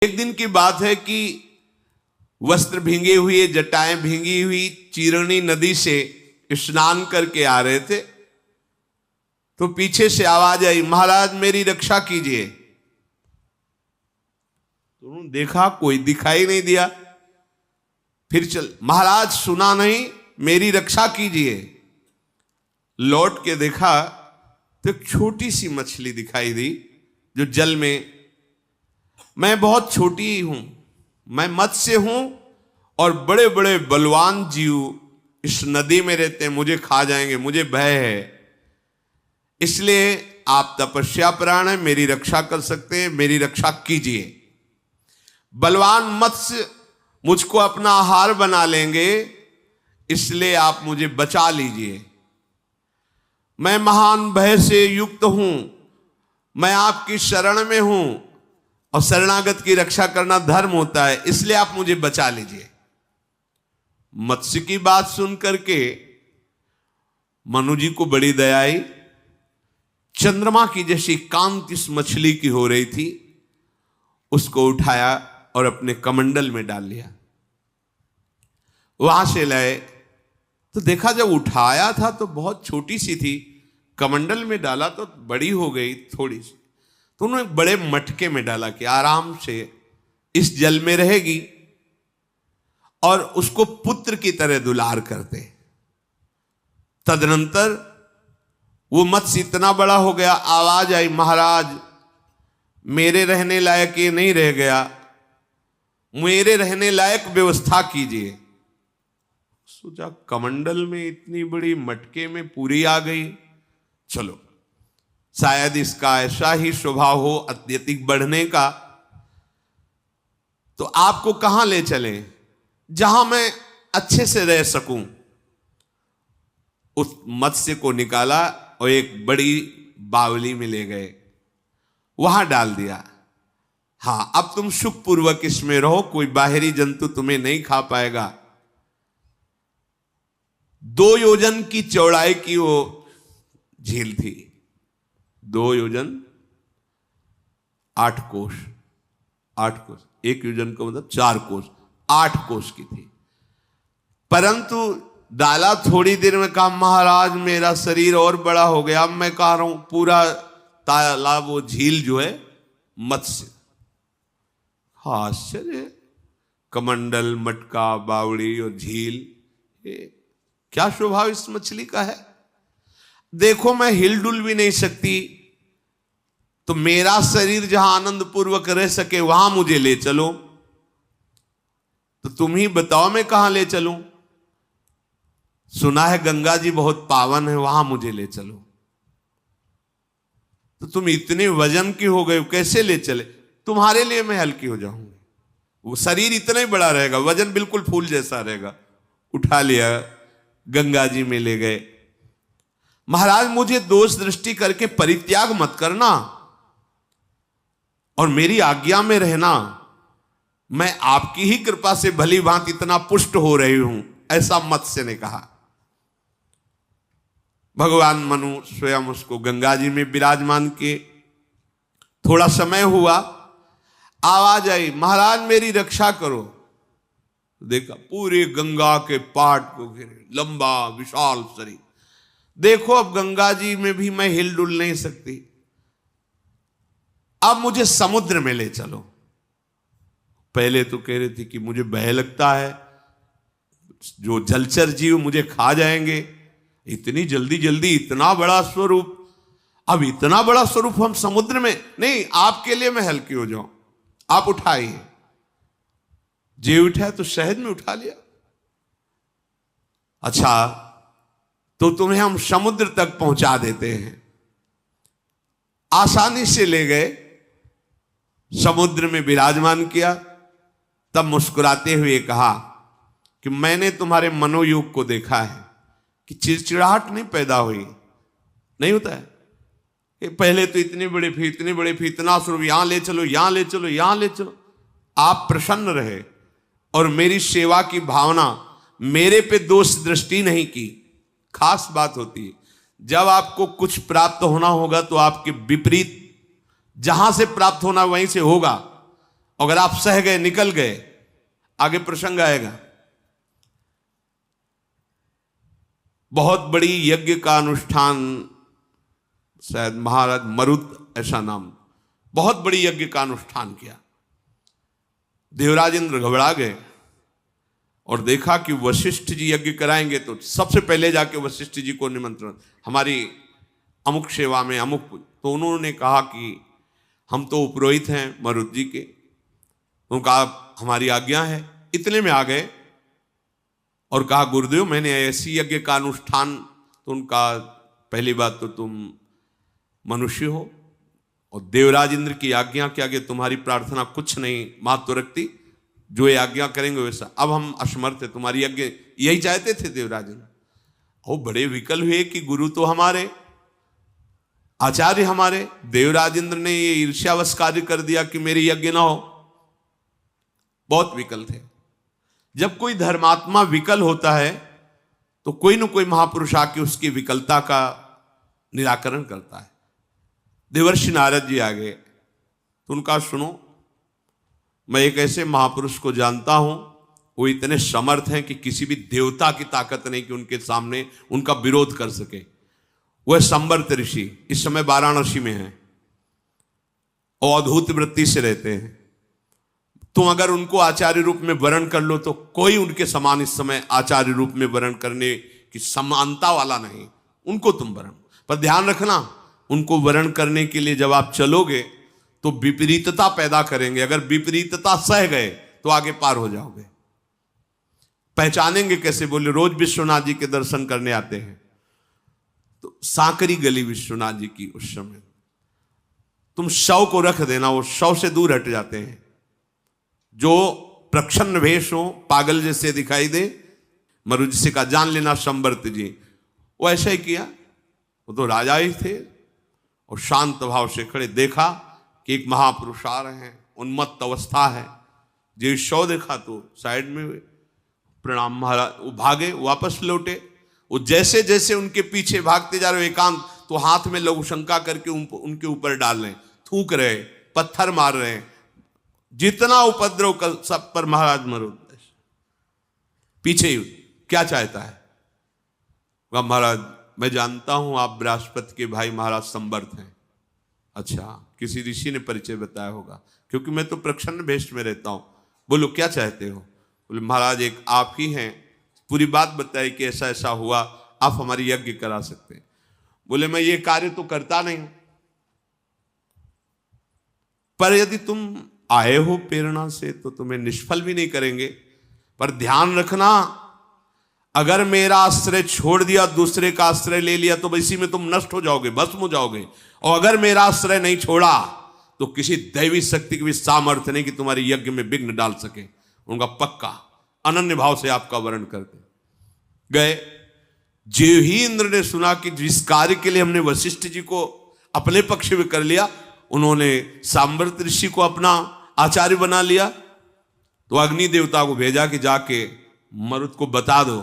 एक दिन की बात है कि वस्त्र भींगे हुए, जटाएं भींगी हुई, चीरणी नदी से स्नान करके आ रहे थे तो पीछे से आवाज आई, महाराज मेरी रक्षा कीजिए। तो उन्होंने देखा कोई दिखाई नहीं दिया। फिर चल, महाराज सुना नहीं, मेरी रक्षा कीजिए। लौट के देखा तो एक छोटी सी मछली दिखाई दी जो जल में, मैं बहुत छोटी हूं, मैं मत्स्य हूं और बड़े बड़े बलवान जीव इस नदी में रहते हैं, मुझे खा जाएंगे, मुझे भय है, इसलिए आप तपस्या प्राण है, मेरी रक्षा कर सकते हैं, मेरी रक्षा कीजिए। बलवान मत्स्य मुझको अपना आहार बना लेंगे, इसलिए आप मुझे बचा लीजिए। मैं महान भय से युक्त हूं, मैं आपकी शरण में हूं और शरणागत की रक्षा करना धर्म होता है, इसलिए आप मुझे बचा लीजिए। मत्स्य की बात सुन करके मनु जी को बड़ी दया आई। चंद्रमा की जैसी कांति इस मछली की हो रही थी, उसको उठाया और अपने कमंडल में डाल लिया। वहां से लाए तो देखा जब उठाया था तो बहुत छोटी सी थी, कमंडल में डाला तो बड़ी हो गई थोड़ी सी। तो उन्होंने बड़े मटके में डाला कि आराम से इस जल में रहेगी और उसको पुत्र की तरह दुलार करते। तदनंतर वो मत्स्य इतना बड़ा हो गया, आवाज आई, महाराज मेरे रहने लायक ये नहीं रह गया, मेरे रहने लायक व्यवस्था कीजिए। सोचा कमंडल में इतनी बड़ी मटके में पूरी आ गई, चलो शायद इसका ऐसा ही स्वभाव हो अत्यधिक बढ़ने का, तो आपको कहां ले चलें जहां मैं अच्छे से रह सकूं। उस मत्स्य को निकाला और एक बड़ी बावली में ले गए, वहां डाल दिया। हां, अब तुम सुखपूर्वक इसमें रहो, कोई बाहरी जंतु तुम्हें नहीं खा पाएगा। 2 योजन की चौड़ाई की वो झील थी, 2 योजन 8 कोस, 8 कोस, 1 योजन का मतलब 4 कोस, 8 कोस की थी। परंतु डाला थोड़ी देर में, कहा महाराज मेरा शरीर और बड़ा हो गया, अब मैं कह रहा हूं पूरा तालाब, वो झील जो है मत्स्य। आश्चर्य, कमंडल, मटका, बावड़ी और झील, क्या स्वभाव इस मछली का है। देखो मैं हिलडुल भी नहीं सकती, तो मेरा शरीर जहां आनंद पूर्वक रह सके वहां मुझे ले चलो। तो तुम ही बताओ मैं कहां ले चलूं। सुना है गंगा जी बहुत पावन है, वहां मुझे ले चलो। तो तुम इतने वजन की हो गए, कैसे ले चले। तुम्हारे लिए मैं हल्की हो जाऊंगी, वो शरीर इतना ही बड़ा रहेगा, वजन बिल्कुल फूल जैसा रहेगा। उठा लिया, गंगा जी में ले गए। महाराज मुझे दोष दृष्टि करके परित्याग मत करना और मेरी आज्ञा में रहना, मैं आपकी ही कृपा से भली भांति इतना पुष्ट हो रही हूं, ऐसा मत्स्य ने कहा। भगवान मनु स्वयं उसको गंगा जी में विराजमान किए। थोड़ा समय हुआ, आवाज आई, महाराज मेरी रक्षा करो। देखा पूरे गंगा के पाट को घेरे, लंबा विशाल शरीर। देखो अब गंगा जी में भी मैं हिलडुल नहीं सकती, अब मुझे समुद्र में ले चलो। पहले तो कह रही थी कि मुझे भय लगता है, जो जलचर जीव मुझे खा जाएंगे, इतनी जल्दी जल्दी इतना बड़ा स्वरूप, अब इतना बड़ा स्वरूप हम समुद्र में नहीं, आपके लिए मैं हल्की हो जाऊं, आप उठाइए। जे उठाया तो सहज में उठा लिया। अच्छा तो तुम्हें हम समुद्र तक पहुंचा देते हैं। आसानी से ले गए, समुद्र में विराजमान किया। तब मुस्कुराते हुए कहा कि मैंने तुम्हारे मनोयोग को देखा है कि चिड़चिड़ाहट नहीं पैदा हुई, नहीं होता है। पहले तो इतने बड़े फिर इतने बड़े, फिर इतना स्वरूप, यहां ले चलो, यहां ले चलो, यहां ले चलो। आप प्रसन्न रहे और मेरी सेवा की भावना, मेरे पे दोष दृष्टि नहीं की। खास बात होती है, जब आपको कुछ प्राप्त होना होगा तो आपके विपरीत, जहां से प्राप्त होना वहीं से होगा, अगर आप सह गए, निकल गए, आगे प्रसंग आएगा। बहुत बड़ी यज्ञ का अनुष्ठान, शायद महाराज मरुत ऐसा नाम, बहुत बड़ी यज्ञ का अनुष्ठान किया। देवराज इंद्र घबरा गए और देखा कि वशिष्ठ जी यज्ञ कराएंगे तो सबसे पहले जाके वशिष्ठ जी को निमंत्रण, हमारी अमुक सेवा में अमुक। तो उन्होंने कहा कि हम तो उपरोहित हैं मरुत जी के, उनका हमारी आज्ञा है। इतने में आ गए और कहा गुरुदेव मैंने ऐसी यज्ञ का अनुष्ठान, तो उनका पहली बात तो तुम मनुष्य हो और देवराज इंद्र की आज्ञा के आगे तुम्हारी प्रार्थना कुछ नहीं महत्व रखती, जो ये आज्ञा करेंगे वैसा। अब हम असमर्थ है, तुम्हारी यज्ञ यही चाहते थे देवराज इंद्र। वो बड़े विकल हुए कि गुरु तो हमारे, आचार्य हमारे, देवराज इंद्र ने ये ईर्ष्यावश कार्य कर दिया कि मेरी यज्ञ ना हो। बहुत विकल थे। जब कोई धर्मात्मा विकल होता है तो कोई न कोई महापुरुष आके उसकी विकलता का निराकरण करता है। देवर्षि नारद जी आ गए तो उनका सुनो, मैं एक ऐसे महापुरुष को जानता हूं, वो इतने समर्थ हैं कि किसी भी देवता की ताकत नहीं कि उनके सामने उनका विरोध कर सके। वह संवर्त ऋषि इस समय वाराणसी में हैं और अद्भुत वृत्ति से रहते हैं। तुम अगर उनको आचार्य रूप में वर्ण कर लो तो कोई उनके समान इस समय आचार्य रूप में वर्ण करने की समानता वाला नहीं, उनको तुम वर्ण। पर ध्यान रखना, उनको वर्ण करने के लिए जब आप चलोगे तो विपरीतता पैदा करेंगे। अगर विपरीतता सह गए तो आगे पार हो जाओगे। पहचानेंगे कैसे? बोले रोज विश्वनाथ जी के दर्शन करने आते हैं तो सांकरी गली विश्वनाथ जी की, उस समय तुम शव को रख देना, वो शव से दूर हट जाते हैं। जो प्रच्छन्न भेष हो, पागल जैसे दिखाई दे, मरुज से का जान लेना संवर्त जी। वो ऐसा ही किया, वो तो राजा ही थे और शांत भाव से खड़े। देखा कि एक महापुरुष आ रहे हैं, उन्मत्त अवस्था है। जो शव देखा तो साइड में प्रणाम महाराज, वो भागे, वापस लौटे। वो जैसे जैसे उनके पीछे भागते जा रहे एकांत, तो हाथ में लघु शंका करके उनके ऊपर डाल रहे, थूक रहे, पत्थर मार रहे हैं। जितना उपद्रव कर सब पर महाराज मरुत पीछे ही। क्या चाहता है? वह महाराज मैं जानता हूं आप बृहस्पति के भाई महाराज संवर्त हैं। अच्छा, किसी ऋषि ने परिचय बताया होगा, क्योंकि मैं तो प्रच्छन्न भेष में रहता हूं। बोलो क्या चाहते हो? बोले महाराज एक आप ही हैं, पूरी बात बताई कि ऐसा ऐसा हुआ, आप हमारी यज्ञ करा सकते हैं। बोले मैं ये कार्य तो करता नहीं, पर यदि तुम आए हो प्रेरणा से तो तुम्हें निष्फल भी नहीं करेंगे। पर ध्यान रखना, अगर मेरा आश्रय छोड़ दिया, दूसरे का आश्रय ले लिया तो इसी में तुम नष्ट हो जाओगे, भस्म हो जाओगे। और अगर मेरा आश्रय नहीं छोड़ा तो किसी दैवी शक्ति की भी सामर्थ्य नहीं कि तुम्हारी यज्ञ में विघ्न डाल सके। उनका पक्का अनन्य भाव से आपका वर्ण करते गए। जो ही इंद्र ने सुना कि जिस कार्य के लिए हमने वशिष्ठ जी को अपने पक्ष में कर लिया, उन्होंने सांवर्त ऋषि को अपना आचार्य बना लिया, तो अग्नि देवता को भेजा कि जाके मरुत को बता दो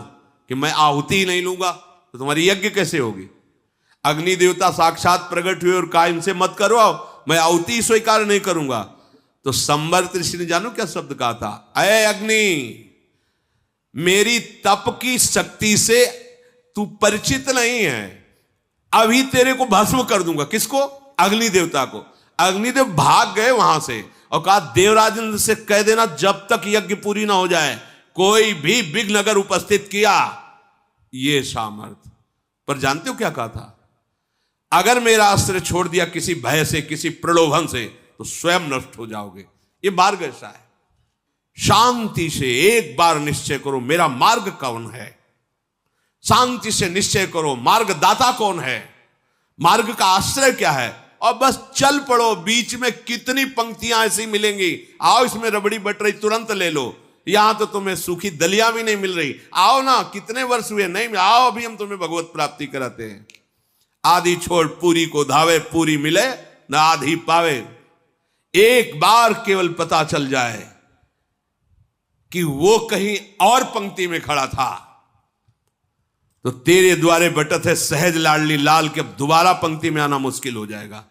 कि मैं आहुति ही नहीं लूंगा तो तुम्हारी यज्ञ कैसे होगी। अग्नि देवता साक्षात प्रकट हुए और कहा इनसे मत करो, मैं आहुति स्वीकार नहीं करूंगा। तो संवर्त ऋषि ने जानो क्या शब्द कहा था? अय अग्नि, मेरी तप की शक्ति से तू परिचित नहीं है, अभी तेरे को भस्म कर दूंगा। किसको? अग्नि देवता को। अग्निदेव भाग गए वहां से और कहा देवराजेंद्र से कह देना जब तक यज्ञ पूरी ना हो जाए कोई भी विघ्न अगर उपस्थित किया, ये सामर्थ। पर जानते हो क्या कहा था? अगर मेरा आश्रय छोड़ दिया किसी भय से, किसी प्रलोभन से, तो स्वयं नष्ट हो जाओगे। ये मार्ग ऐसा है। शांति से एक बार निश्चय करो मेरा मार्ग कौन है। शांति से निश्चय करो मार्ग दाता कौन है, मार्ग का आश्रय क्या है, और बस चल पड़ो। बीच में कितनी पंक्तियां ऐसी मिलेंगी, आओ इसमें रबड़ी बट रही तुरंत ले लो, यहां तो तुम्हें सूखी दलिया भी नहीं मिल रही, आओ ना, कितने वर्ष हुए नहीं, आओ अभी हम तुम्हें भगवत प्राप्ति कराते हैं। आधी छोड़ पूरी को धावे, पूरी मिले न आधी पावे। एक बार केवल पता चल जाए कि वो कहीं और पंक्ति में खड़ा था, तो तेरे द्वारे बटत है सहज लाडली लाल के अब दोबारा पंक्ति में आना मुश्किल हो जाएगा,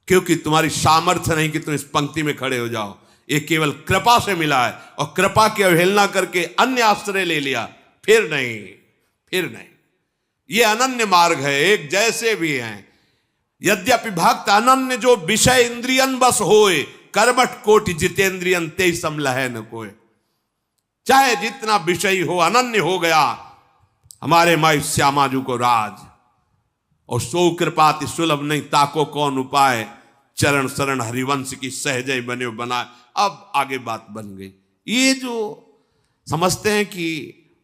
क्योंकि तुम्हारी सामर्थ्य नहीं कि तुम इस पंक्ति में खड़े हो जाओ। ये केवल कृपा से मिला है, और कृपा की अवहेलना करके अन्य आश्रय ले लिया, फिर नहीं। ये अनन्य मार्ग है, एक जैसे भी हैं। यद्यपि भक्त अनन्य जो विषय इंद्रियन बस होए, कर्मठ कोटि जितेंद्रियन ते समलह न कोय। चाहे जितना विषय हो, अनन्य हो गया हमारे माई श्यामाजू को राज। और सो कृपाति सुलभ नहीं, ताको कौन उपाय, चरण शरण हरिवंश की सहजय बने बनाए। अब आगे बात बन गई। ये जो समझते हैं कि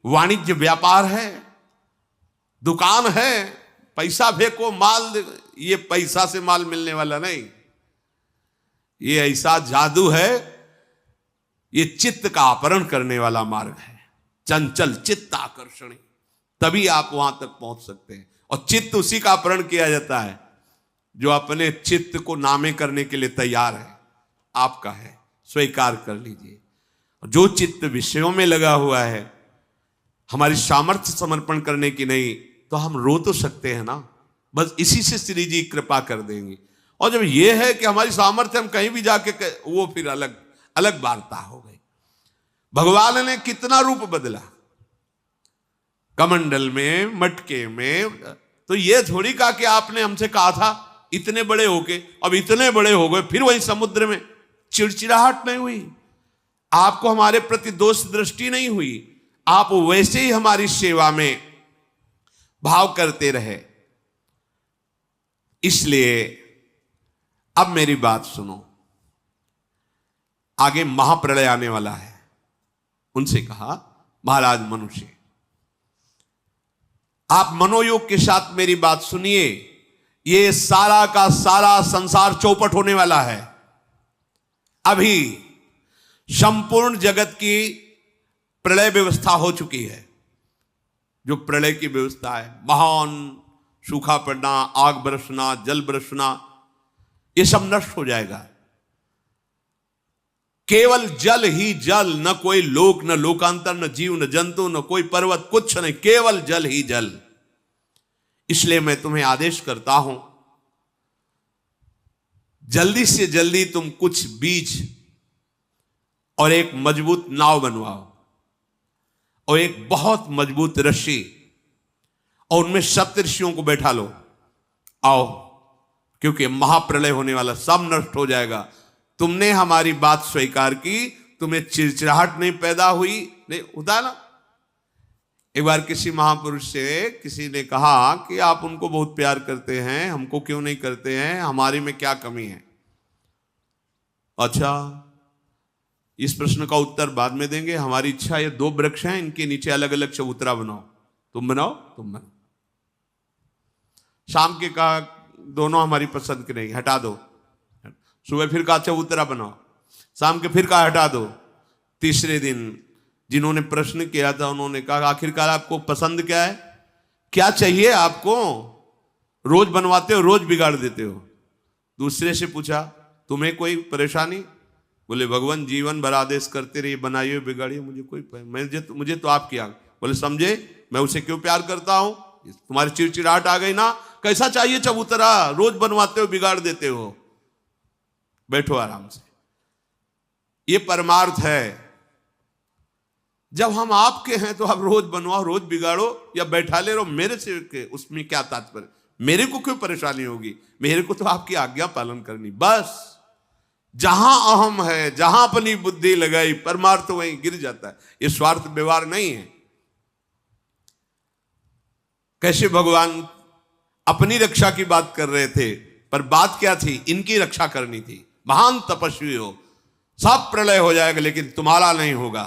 वाणिज्य व्यापार है, दुकान है, पैसा फेंको माल दे, ये पैसा से माल मिलने वाला नहीं। ये ऐसा जादू है, ये चित्त का अपहरण करने वाला मार्ग है। चंचल चित्त आकर्षणी, तभी आप वहां तक पहुंच सकते हैं। और चित्त उसी का अपहरण किया जाता है जो अपने चित्त को नामे करने के लिए तैयार है। आपका है, स्वीकार कर लीजिए। जो चित्त विषयों में लगा हुआ है, हमारी सामर्थ्य समर्पण करने की नहीं, तो हम रो तो सकते हैं ना, बस इसी से श्री जी कृपा कर देंगे। और जब यह है कि हमारी सामर्थ्य हम कहीं भी जाके, वो फिर अलग अलग वार्ता हो गई। भगवान ने कितना रूप बदला, कमंडल में, मटके में। तो ये थोड़ी कहा कि आपने हमसे कहा था इतने बड़े होके, अब इतने बड़े हो गए, फिर वही समुद्र में। चिड़चिड़ाहट नहीं हुई, आपको हमारे प्रति दोष दृष्टि नहीं हुई, आप वैसे ही हमारी सेवा में भाव करते रहे। इसलिए अब मेरी बात सुनो, आगे महाप्रलय आने वाला है। उनसे कहा, महाराज मनुष्य, आप मनोयोग के साथ मेरी बात सुनिए। ये सारा का सारा संसार चौपट होने वाला है। अभी संपूर्ण जगत की प्रलय व्यवस्था हो चुकी है। जो प्रलय की व्यवस्था है, महान सूखा पड़ना, आग बरसना, जल बरसना, ये सब नष्ट हो जाएगा। केवल जल ही जल, न कोई लोक, न लोकांतर, न जीव, न जंतु, न कोई पर्वत, कुछ नहीं, केवल जल ही जल। इसलिए मैं तुम्हें आदेश करता हूं, जल्दी से जल्दी तुम कुछ बीज और एक मजबूत नाव बनवाओ, और एक बहुत मजबूत रस्सी, और उनमें सप्तऋषियों को बैठा लो। आओ, क्योंकि महाप्रलय होने वाला, सब नष्ट हो जाएगा। तुमने हमारी बात स्वीकार की, तुम्हें चिड़चिड़ाहट नहीं पैदा हुई, नहीं होता ना। एक बार किसी महापुरुष से किसी ने कहा कि आप उनको बहुत प्यार करते हैं, हमको क्यों नहीं करते हैं, हमारी में क्या कमी है। अच्छा, इस प्रश्न का उत्तर बाद में देंगे। हमारी इच्छा, ये 2 वृक्ष हैं, इनके नीचे अलग अलग चबूतरा बनाओ। तुम बनाओ, तुम बनाओ। शाम के कहा दोनों हमारी पसंद के नहीं, हटा दो। सुबह फिर कहा चबूतरा बनाओ, शाम के फिर कहा हटा दो। तीसरे दिन जिन्होंने प्रश्न किया था उन्होंने कहा, आखिरकार आपको पसंद क्या है, क्या चाहिए आपको, रोज बनवाते हो, रोज बिगाड़ देते हो। दूसरे से पूछा, तुम्हें कोई परेशानी? बोले, भगवान जीवन भर आदेश करते रहिए, बनाइए बिगाड़िए, मुझे कोई मुझे तो आपकी आग। बोले, समझे मैं उसे क्यों प्यार करता हूं, तुम्हारी चिड़चिड़ाहट आ गई ना। कैसा चाहिए चबूतरा, रोज बनवाते हो, बिगाड़ देते हो। बैठो आराम से। ये परमार्थ है। जब हम आपके हैं तो आप रोज बनवाओ, रोज बिगाड़ो, या बैठा ले रहो, मेरे से के उसमें क्या तात्पर्य, मेरे को क्यों परेशानी होगी, मेरे को तो आपकी आज्ञा पालन करनी। बस जहां अहम है, जहां अपनी बुद्धि लगाई, परमार्थ वहीं गिर जाता है। ये स्वार्थ व्यवहार नहीं है। कैसे भगवान अपनी रक्षा की बात कर रहे थे, पर बात क्या थी, इनकी रक्षा करनी थी। महान तपस्वी हो, सब प्रलय हो जाएगा लेकिन तुम्हारा नहीं होगा।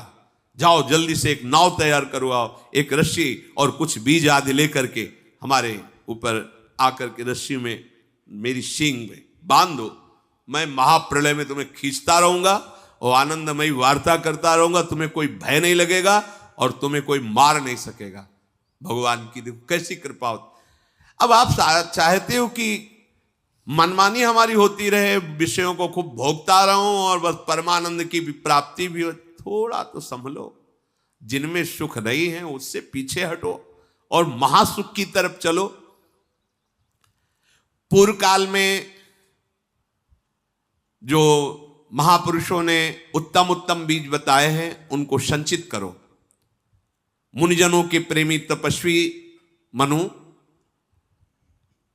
जाओ जल्दी से एक नाव तैयार करवाओ, एक रस्सी और कुछ बीज आदि लेकर के हमारे ऊपर आकर के रस्सी में मेरी सींग में बांध दो। मैं महाप्रलय में तुम्हें खींचता रहूंगा और आनंदमयी वार्ता करता रहूंगा। तुम्हें कोई भय नहीं लगेगा और तुम्हें कोई मार नहीं सकेगा। भगवान की कैसी कृपा होती। अब आप चाहते हो कि मनमानी हमारी होती रहे, विषयों को खूब भोगता रहूं और बस परमानंद की भी प्राप्ति भी हो। थोड़ा तो संभलो, जिनमें सुख नहीं है उससे पीछे हटो और महासुख की तरफ चलो। पूर्व काल में जो महापुरुषों ने उत्तम उत्तम बीज बताए हैं, उनको संचित करो। मुनिजनों के प्रेमी तपस्वी मनु,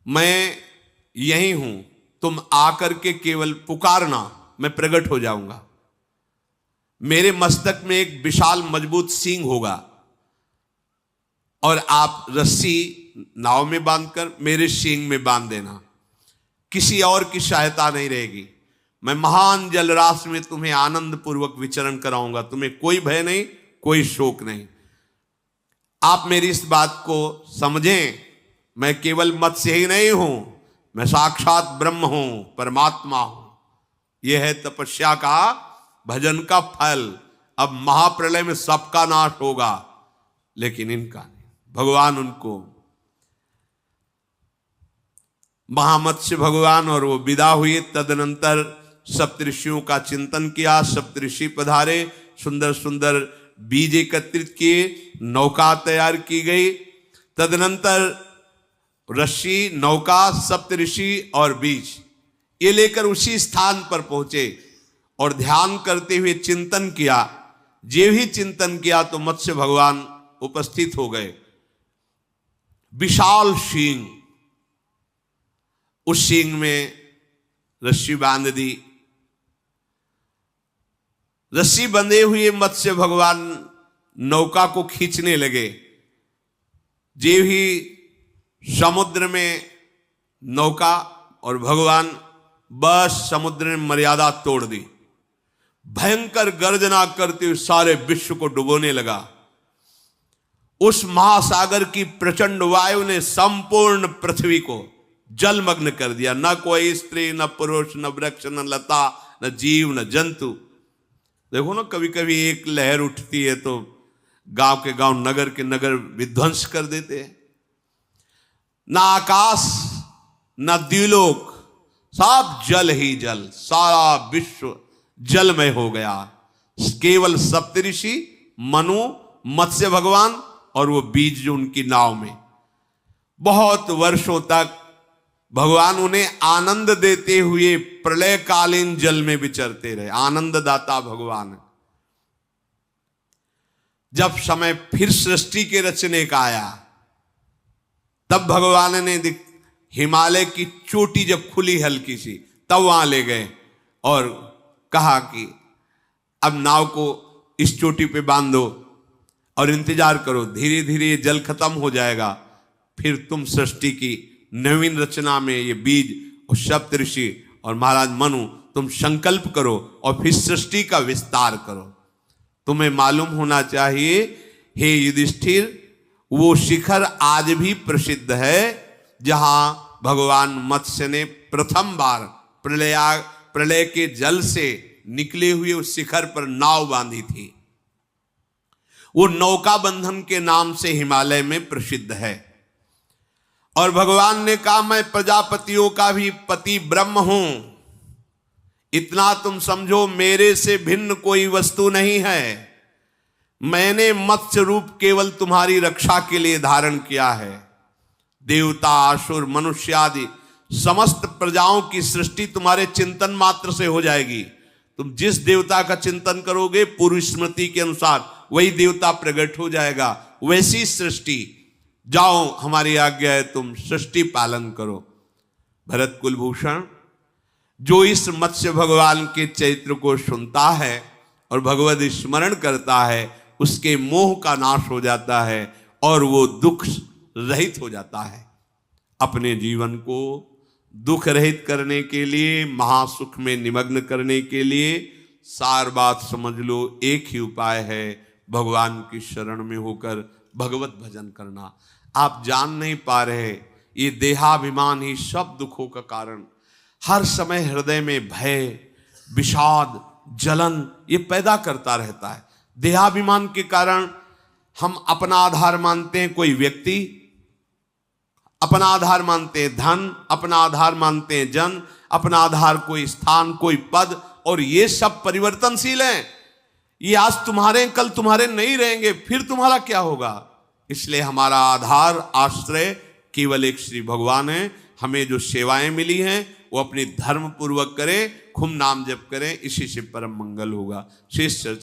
मैं यही हूं, तुम आकर के केवल पुकारना, मैं प्रकट हो जाऊंगा। मेरे मस्तक में एक विशाल मजबूत सींग होगा और आप रस्सी नाव में बांधकर मेरे सींग में बांध देना। किसी और की सहायता नहीं रहेगी। मैं महान जलराशि में तुम्हें आनंद पूर्वक विचरण कराऊंगा। तुम्हें कोई भय नहीं, कोई शोक नहीं। आप मेरी इस बात को समझें, मैं केवल मत्स्य ही नहीं हूं, मैं साक्षात ब्रह्म हूं, परमात्मा हूं। यह है तपस्या का, भजन का फल। अब महाप्रलय में सबका नाश होगा, लेकिन इनका नहीं। भगवान उनको महामत्स्य भगवान और वो विदा हुए। तदनंतर सप्तऋषियों का चिंतन किया। सप्तऋषि पधारे, सुंदर सुंदर बीज एकत्रित किए, नौका तैयार की गई। तदनंतर ऋषि, नौका, सप्तऋषि और बीज ये लेकर उसी स्थान पर पहुंचे और ध्यान करते हुए चिंतन किया। जे ही चिंतन किया तो मत्स्य भगवान उपस्थित हो गए। विशाल सींग, उस सींग में रस्सी बांध दी। रस्सी बंधे हुए मत्स्य भगवान नौका को खींचने लगे। जे ही समुद्र में नौका और भगवान बस समुद्र ने मर्यादा तोड़ दी। भयंकर गर्जना करते हुए सारे विश्व को डुबोने लगा। उस महासागर की प्रचंड वायु ने संपूर्ण पृथ्वी को जलमग्न कर दिया। न कोई स्त्री, न पुरुष, न वृक्ष, न लता, न जीव, न जंतु। देखो ना, कभी कभी एक लहर उठती है तो गांव के गांव, नगर के नगर विध्वंस कर देते हैं। ना आकाश, न द्युलोक, सब जल ही जल, सारा विश्व जलमय हो गया। केवल सप्तऋषि, मनु, मत्स्य भगवान और वो बीज जो उनकी नाव में। बहुत वर्षों तक भगवान उन्हें आनंद देते हुए प्रलयकालीन जल में विचरते रहे। आनंददाता भगवान। जब समय फिर सृष्टि के रचने का आया, तब भगवान ने हिमालय की चोटी जब खुली हल्की सी, तब वहां ले गए और कहा कि अब नाव को इस चोटी पे बांधो और इंतजार करो, धीरे धीरे जल खत्म हो जाएगा। फिर तुम सृष्टि की नवीन रचना में ये बीज और सप्तऋषि और महाराज मनु, तुम संकल्प करो और फिर सृष्टि का विस्तार करो। तुम्हें मालूम होना चाहिए हे युधिष्ठिर, वो शिखर आज भी प्रसिद्ध है जहां भगवान मत्स्य ने प्रथम बार प्रलय के जल से निकले हुए उस शिखर पर नाव बांधी थी। वो नौका बंधन के नाम से हिमालय में प्रसिद्ध है। और भगवान ने कहा, मैं प्रजापतियों का भी पति ब्रह्म हूं। इतना तुम समझो, मेरे से भिन्न कोई वस्तु नहीं है। मैंने मत्स्य रूप केवल तुम्हारी रक्षा के लिए धारण किया है। देवता, असुर, मनुष्य आदि समस्त प्रजाओं की सृष्टि तुम्हारे चिंतन मात्र से हो जाएगी। तुम जिस देवता का चिंतन करोगे, पूर्व स्मृति के अनुसार वही देवता प्रकट हो जाएगा। वैसी सृष्टि, जाओ हमारी आज्ञा है, तुम सृष्टि पालन करो। भरत कुलभूषण, जो इस मत्स्य भगवान के चरित्र को सुनता है और भगवत स्मरण करता है, उसके मोह का नाश हो जाता है और वो दुख रहित हो जाता है। अपने जीवन को दुख रहित करने के लिए, महासुख में निमग्न करने के लिए सार बात समझ लो, एक ही उपाय है, भगवान की शरण में होकर भगवत भजन करना। आप जान नहीं पा रहे, ये देहाभिमान ही सब दुखों का कारण। हर समय हृदय में भय, विषाद, जलन ये पैदा करता रहता है। देहाभिमान के कारण हम अपना आधार मानते हैं कोई व्यक्ति, अपना आधार मानते हैं धन, अपना आधार मानते हैं जन, अपना आधार कोई स्थान, कोई पद, और ये सब परिवर्तनशील हैं। ये आज तुम्हारे, कल तुम्हारे नहीं रहेंगे, फिर तुम्हारा क्या होगा। इसलिए हमारा आधार, आश्रय केवल एक श्री भगवान है। हमें जो सेवाएं मिली हैं वो अपनी धर्म पूर्वक करें, खूब नाम जप करें, इसी से परम मंगल होगा। शेष